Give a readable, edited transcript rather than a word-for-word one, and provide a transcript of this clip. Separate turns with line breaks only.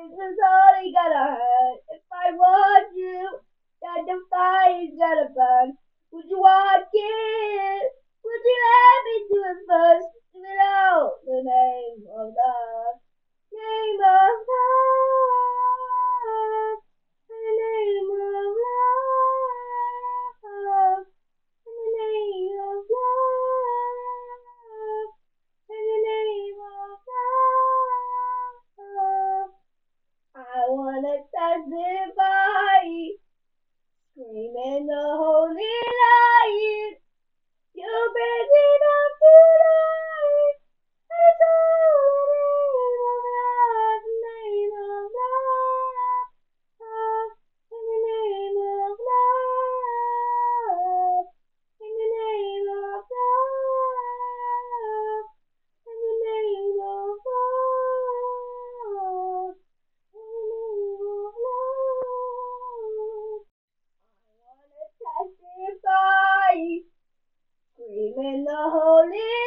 This is only gonna hurt. If I warned you that the fire's gonna burn, would you walk in? Would you let me do it first? Without the name of love, name of love, in the name of love, in the name of love, in the name of love. I wanna testify, screaming the holy light. You bring it up to life. It's all in the name of love, in the name of love, in the name of love, in the name of love, in the name of love. I wanna testify, screaming the holy